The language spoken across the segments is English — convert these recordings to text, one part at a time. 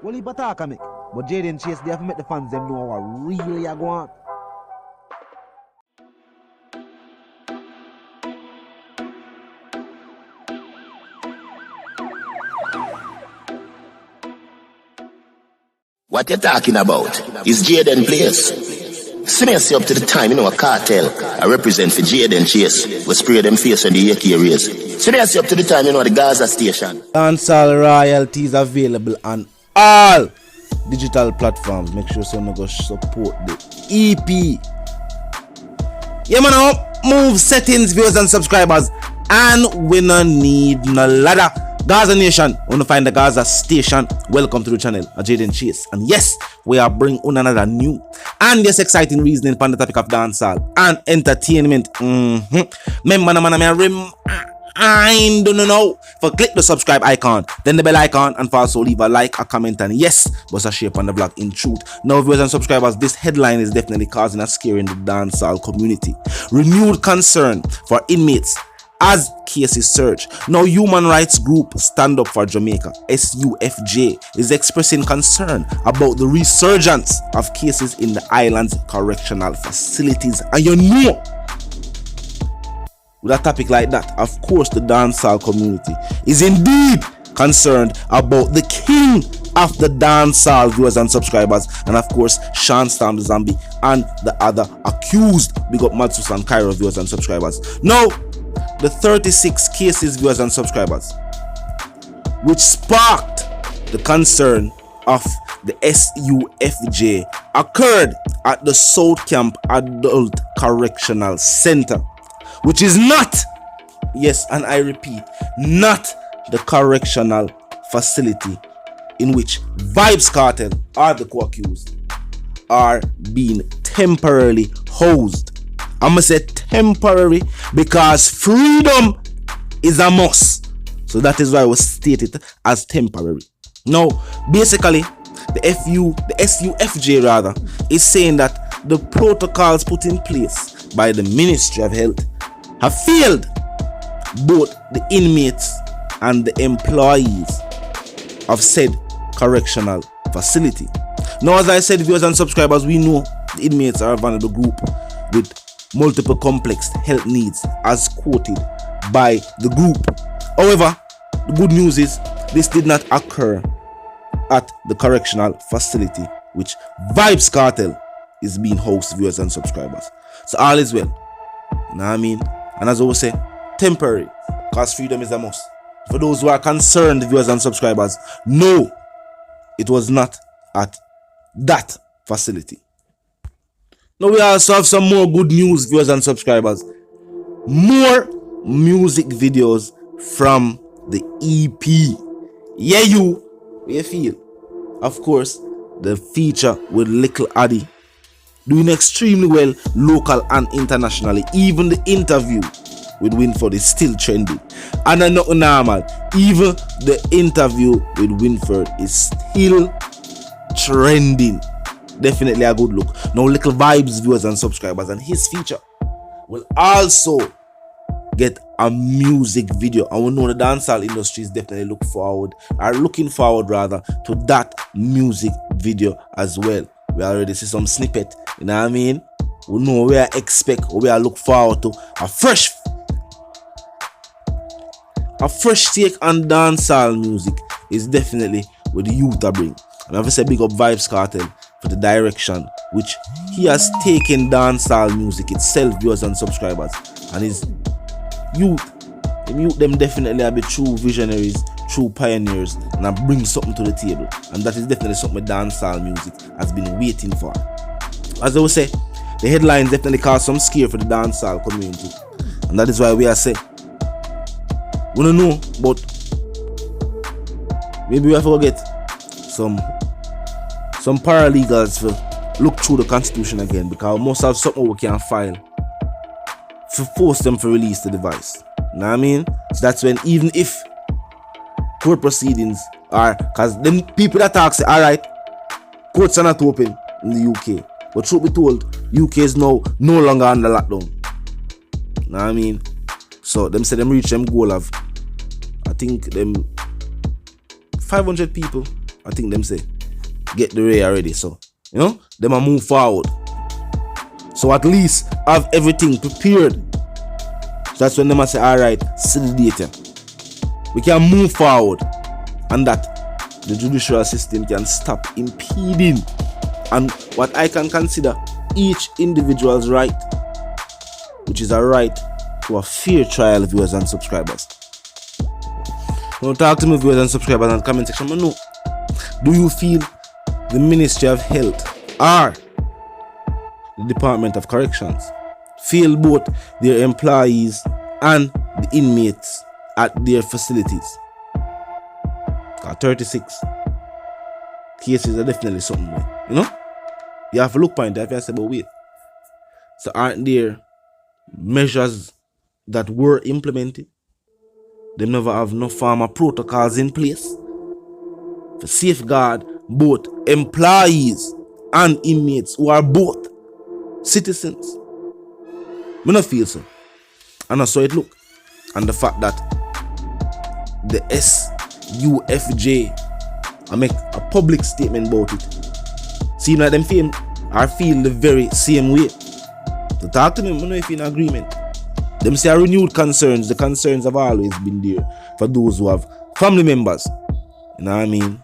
Well, he attack me. But Jayden Chase, they have to make the fans them know what really are going on. What you talking about is Jayden place. See me up to the time, a cartel. I represent for Jayden Chase. We spray them face on the AK rays. See me up to the time, the Gaza station. Dancehall royalties available on all digital platforms. Make sure you go support the EP. Yeah, man, move settings, viewers and subscribers. And we no need no ladder. Gaza Nation, want to find the Gaza station. Welcome to the channel, Jayden Chase. And yes, we are bringing on another new and yes, exciting reasoning on the topic of dancehall and entertainment. I don't know. For click the subscribe icon, then the bell icon, and for also leave a like, a comment, and yes, bust a share on the vlog in truth. Now, viewers and subscribers, this headline is definitely causing a scare in the dancehall community. Renewed concern for inmates as cases surge. Now, human rights group Stand Up for Jamaica, SUFJ, is expressing concern about the resurgence of cases in the island's correctional facilities. And you know, with a topic like that, of course, the dancehall community is indeed concerned about the king of the dancehall, viewers and subscribers, and of course, Sean Storm the Zombie and the other accused. Big up Matsus and Cairo, viewers and subscribers. Now, the 36 cases, viewers and subscribers, which sparked the concern of the SUFJ, occurred at the South Camp Adult Correctional Center, which is not, yes, and I repeat, not the correctional facility in which Vybz Kartel or the co-accused are being temporarily housed. I'm going to say temporary because freedom is a must. So that is why we state it as temporary. Now, basically, the SUFJ rather is saying that the protocols put in place by the Ministry of Health have failed both the inmates and the employees of said correctional facility. Now, as I said, viewers and subscribers, we know the inmates are a vulnerable group with multiple complex health needs as quoted by the group. However, the good news is this did not occur at the correctional facility which Vybz Kartel is being housed, viewers and subscribers. So all is well. You know what I mean? And as I always say, temporary, because freedom is a must. For those who are concerned, viewers and subscribers, no, it was not at that facility. Now we also have some more good news, viewers and subscribers. More music videos from the EP. Yeah, you feel. Of course, the feature with Little Addy doing extremely well local and internationally. Even the interview with Winford is still trending. And not normal. Even the interview with Winford is still trending. Definitely a good look. Now, Little Vybz, viewers and subscribers, and his feature will also get a music video. And we know the dancehall industry is definitely looking forward to that music video as well. We already see some snippet, you know what I mean? We know we are expect or we are look forward to a fresh take on dancehall music is definitely what the youth are bring. And obviously big up Vybz Kartel for the direction which he has taken dancehall music itself, viewers and subscribers, and his youth them definitely are be true visionaries, true pioneers, and bring something to the table, and that is definitely something dancehall music has been waiting for. As I would say, the headlines definitely cause some scare for the dancehall community, and that is why we are saying we don't know, but maybe we have to get some paralegals to look through the constitution again, because we must have something we can file to force them to release the device. You know what I mean? So that's when, even if court proceedings are, because them people that talk say, alright, courts are not open in the UK, but truth be told, UK is now no longer under lockdown. You know what I mean? So them say them reach them goal of, I think them 500 people I think them say, get the ray already. So, you know, them a move forward. So at least have everything prepared. So that's when them a say, alright, see the data. We can move forward. And that the judicial system can stop impeding and what I can consider each individual's right, which is a right to a fair trial, viewers and subscribers. Now talk to me, viewers and subscribers, in the comment section. But no, do you feel the Ministry of Health or the Department of Corrections fail both their employees and the inmates at their facilities? 36 cases are definitely something, you know? You have to look point if you say, but wait. So aren't there measures that were implemented? They never have no form of protocols in place to safeguard both employees and inmates who are both citizens. I don't feel so. And that's how it look. And the fact that the SUFJ I make a public statement about it. Seem like them feel the very same way. So talk to them, I don't know if you're in agreement. Them say renewed concerns. The concerns have always been there for those who have family members, you know what I mean,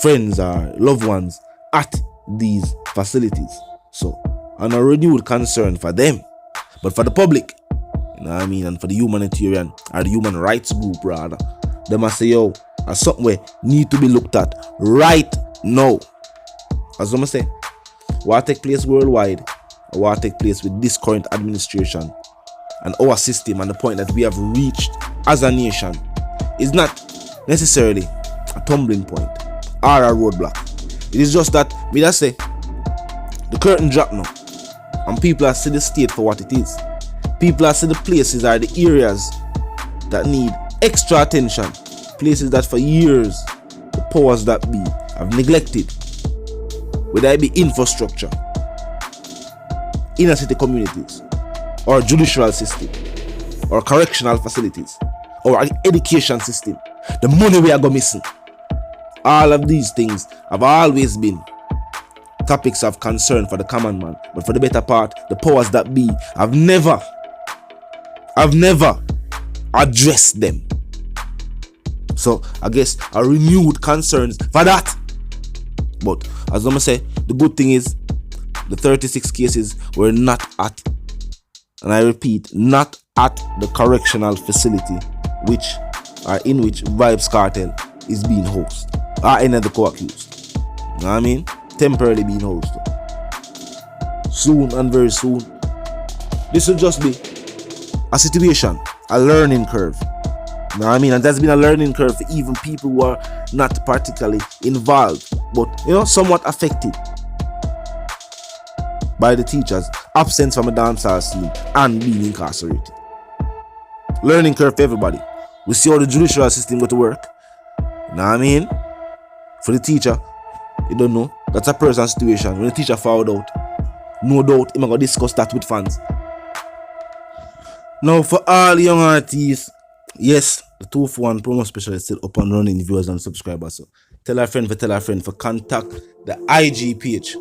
friends or loved ones at these facilities. So, and a renewed concern for them, but for the public, you know what I mean, and for the humanitarian or the human rights group rather, they must say, yo, as something where need to be looked at right now. As I'm say, what take place worldwide, or what take place with this current administration and our system, and the point that we have reached as a nation is not necessarily a tumbling point or a roadblock. It is just that we just say the curtain drop now, and people are see the state for what it is. People are see the places or the areas that need extra attention, places that for years the powers that be have neglected, whether it be infrastructure, inner city communities, or judicial system, or correctional facilities, or education system. The money we are going missing. All of these things have always been topics of concern for the common man, but for the better part, the powers that be have never addressed them. So I guess a renewed concerns for that. But as I'm say, the good thing is the 36 cases were not at, and I repeat, not at the correctional facility in which Vybz Kartel is being hosted, or any of the co-accused. You know what I mean? Temporarily being hosted. Soon and very soon, this will just be a situation, a learning curve. You know what I mean? And there's been a learning curve for even people who are not particularly involved, but somewhat affected by the teachers' absence from a dancehall scene and being incarcerated. Learning curve for everybody. We see how the judicial system go to work. You know what I mean? For the teacher, you don't know. That's a personal situation. When the teacher found out, no doubt, he's going to discuss that with fans. Now, for all young artists, yes, the 2-for-1 promo special is still up and running, viewers and subscribers. So tell a friend for contact the IG page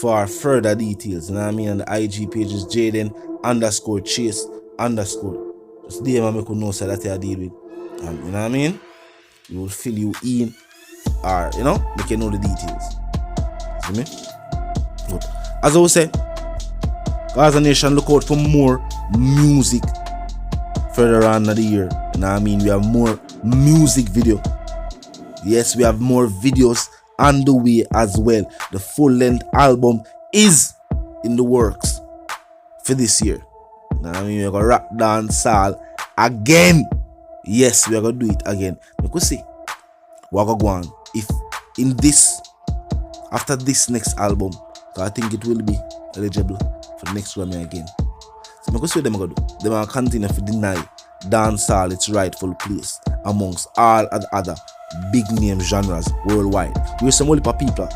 for further details. You know what I mean? And the IG page is Jayden _Chase _. Just DM and make you know so that you deal with. You know what I mean? We will fill you in, or make you know the details. See me? Good. As I was saying, as a nation, look out for more music further on in the year. You know what I mean? We have more music video. Yes, we have more videos on the way as well. The full-length album is in the works for this year. You know what I mean? We're gonna rap dancehall again. Yes, we're gonna do it again. We could see what gonna go on if after this next album, I think it will be eligible for the next Grammy again. So we could see what they're gonna do. They're gonna continue to deny dancehall its rightful place amongst all other big name genres worldwide. We're some only people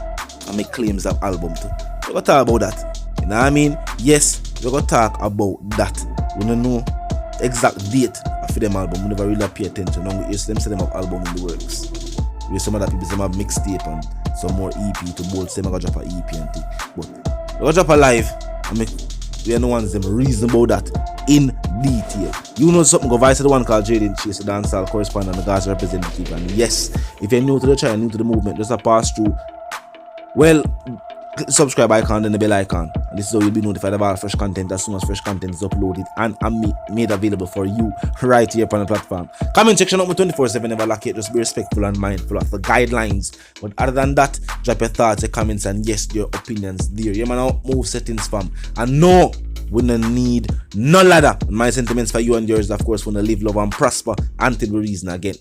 and make claims of album too. We're gonna talk about that. You know what I mean? Yes, we're gonna talk about that. We don't know exact date for them album. We never really pay attention. Now we hear them say them have album in the works. with some other people, some have mixtape and some more EP to both say I gotta drop a EP and thing. But I gotta drop a live and make we are no ones them reason about that in detail. You know something, go vice the one called Jayden Chase, the dancehall correspondent and the Gaza representative. And yes, if you're new to the channel, new to the movement, just a pass through. Well, click the subscribe icon and the bell icon. And this is how you'll be notified about fresh content as soon as fresh content is uploaded and made available for you right here on the platform. Comment section open 24/7, never lack it. Just be respectful and mindful of the guidelines. But other than that, drop your thoughts, your comments, and yes, your opinions there. You man move settings fam. And no, we don't need no ladder. And my sentiments for you and yours, of course, want to live, love, and prosper until we reason again.